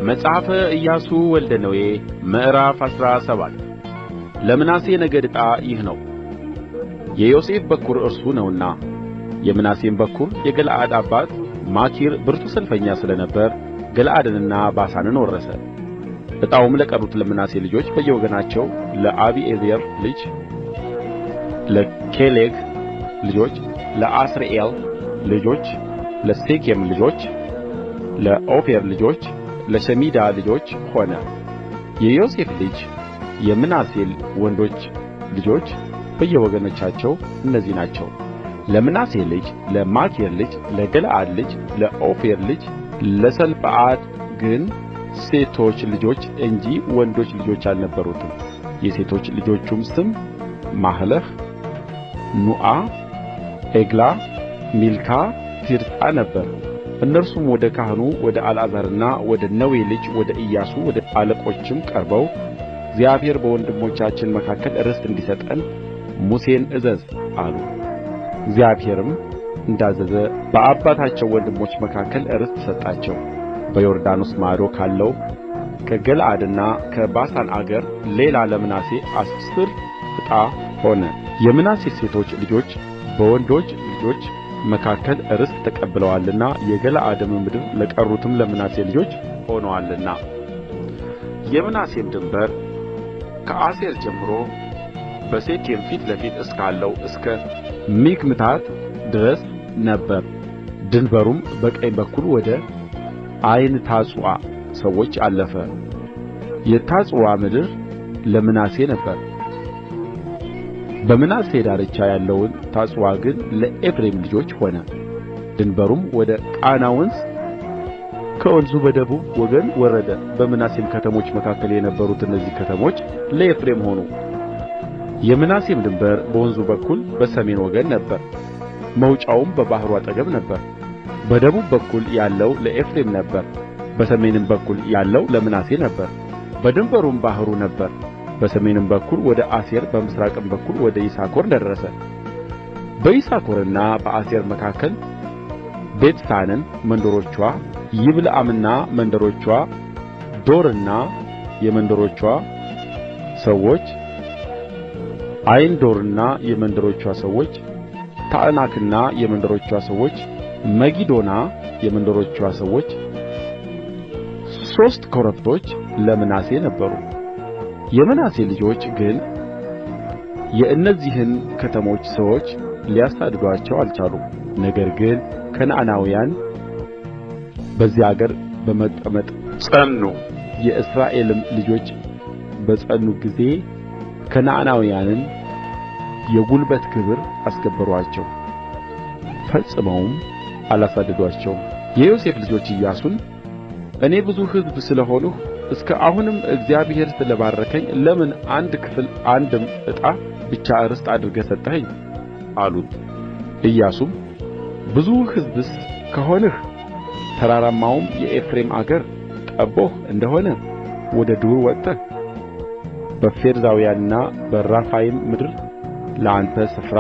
መጽሐፈ ኢያሱ ወልደ ነዌ ምዕራፍ 17 ለምናሴ ነገድ ዕጣ ይህ ነው። የዮሴፍ በኵር እርሱ ነውና። የምናሴም በኵር የገለዓድ አባት ማኪር ብርቱ ሰልፈኛ ስለ ነበረ ገለዓድንና ባሳንን ወረሰ። ዕጣውም ለቀሩት ለምናሴ ልጆች በየወገናቸው ለአቢዔዝር ልጅ ለኬሌግ ልጆች፣ ለአሥሪኤል ልጆች፣ ለሴኬም ልጆች፣ ለኦፌር ልጆች፣ ለሸሚዳ ልጆች ሆነ። የዮሴፍ ልጅ የምናሴ ወንዶች ልጆች በየወገኖቻቸው እነዚህ ናቸው። ለምናሴ ልጅ ለማኪር ልጅ ለገለዓድ ልጅ ለኦፌር ልጅ ለሰለጰዓድ ግን ሴቶች ልጆች እንጂ ወንዶች ልጆች አልነበሩትም። የሴቶች ልጆቹም ስም ማህለህ፣ ኑዓ፣ ኤግላ፣ ሚልካ፣ ቲርጻ ነበረ። እነርሱም ወደ ካህኑ ወደ አልዓዛርና ወደ ነዌ ልጅ ወደ ኢያሱ ወደ አለቆችም ቀርበው እግዚአብሔር በወንድሞቻችን መካከል ርስት እንዲሰጠን ሙሴን እዘዝ አሉ። እግዚአብሔርም እንዳዘዘ በአባታቸው ወንድሞች መካከል ርስት ሰጣቸው። በዮርዳኖስ ማዶ ካለው ከገለዓድና ከባሳን አገር ሌላ ለምናሴ 10 ዕጣ ሆነ። የምናሴ ሴቶች ልጆች በወንዶች ልጆች መካከል ርስት ተቀብለዋልና የገለዓድም ምድር ለቀሩትም ለምናሴ ልጆች ሆኖአልና። የምናሴም ድንበር ከአሴር ጀምሮ በሴኬም ፊት ለፊት እስካለው እስከ ሚክምታት ድረስ ነበረ። ድንበሩም በቀኝ በኩል ወደ ዓይንታጱዋ ሰዎች አለፈ። የታጱዋ ምድር ለምናሴ ነበረ። በምናሴ ዳርቻ ያለውን ታጱዋ ግን ለኤፍሬም ልጆች ሆነ። ድንበሩም ወደ ቃና ወንዝ ከወንዙ በደቡብ ወገን ወረደ። በምናሴም ከተሞች መካከል የነበሩት እነዚህ ከተሞች ለኤፍሬም ሆኑ። የምናሴም ድንበር በወንዙ በኩል በሰሜን ወገን ነበረ። መውጫውም በባሕሩ አጠገብ ነበረ። በደቡብ በኩል ያለው ለኤፍሬም ነበረ፣ በሰሜንም በኩል ያለው ለምናሴ ነበረ። በድንበሩም ባሕሩ ነበረ። በሰሜንም በኩል ወደ አሴር በምሥራቅም በኩል ወደ ይሳኮር ደረሰ። በይሳኮርና በአሴር መካከል ቤትሳንና መንደሮችዋ፣ ይብልዓምና መንደሮችዋ፣ ዶርና የመንደሮችዋ ሰዎች፣ ዓይንዶርና የመንደሮችዋ ሰዎች፣ ታዕናክና የመንደሮችዋ ሰዎች፣ መጊዶና የመንደሮችዋ ሰዎች 3 ኮረብቶች ለምናሴ ነበሩ። የምናሴ ልጆች ግን የእነዚህን ከተሞች ሰዎች ሊያሳድዱአቸው አልቻሉም። ነገር ግን ከነዓናውያን በዚያ አገር በመቀመጥ ጸኑ። የእስራኤልም ልጆች በጸኑ ጊዜ ከነዓናውያንን የጕልበት ግብር አስገበሩአቸው፣ ፈጽመውም አላሳደዱአቸውም። የዮሴፍ ልጆች ኢያሱን እኔ ብዙ ሕዝብ ስለ ሆንሁ እስከ አሁንም እግዚአብሔር ስለ ባረከኝ ለምን አንድ ክፍል አንድም ዕጣ ብቻ ርስት አድርገህ ሰጠኸኝ? አሉት። ኢያሱም ብዙ ሕዝብስ ከሆንህ ተራራማውም የኤፍሬም አገር ጠብቦህ እንደሆነ ወደ ዱር ወጥተህ በፌርዛውያንና በራፋይም ምድር ለአንተ ስፍራ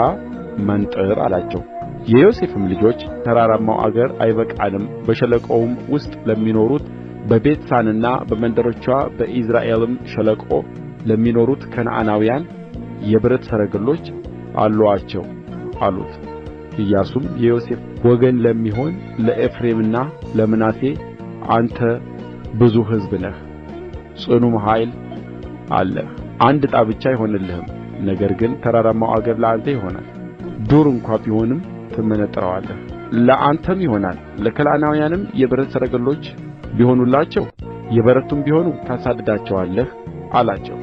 መንጥር አላቸው። የዮሴፍም ልጆች ተራራማው አገር አይበቃንም፣ በሸለቆውም ውስጥ ለሚኖሩት በቤትሳንና በመንደሮችዋ በኢይዝራኤልም ሸለቆ ለሚኖሩት ከነዓናውያን የብረት ሰረገሎች አሉአቸው አሉት። ኢያሱም የዮሴፍ ወገን ለሚሆን ለኤፍሬምና ለምናሴ አንተ ብዙ ሕዝብ ነህ፣ ጽኑም ኃይል አለህ። አንድ ዕጣ ብቻ አይሆንልህም፣ ነገር ግን ተራራማው አገር ለአንተ ይሆናል። ዱር እንኳ ቢሆንም ትመነጥረዋለህ፣ ለአንተም ይሆናል። ለከነዓናውያንም የብረት ሰረገሎች ቢሆኑላቸው የበረቱም ቢሆኑ ታሳድዳቸዋለህ አላቸው።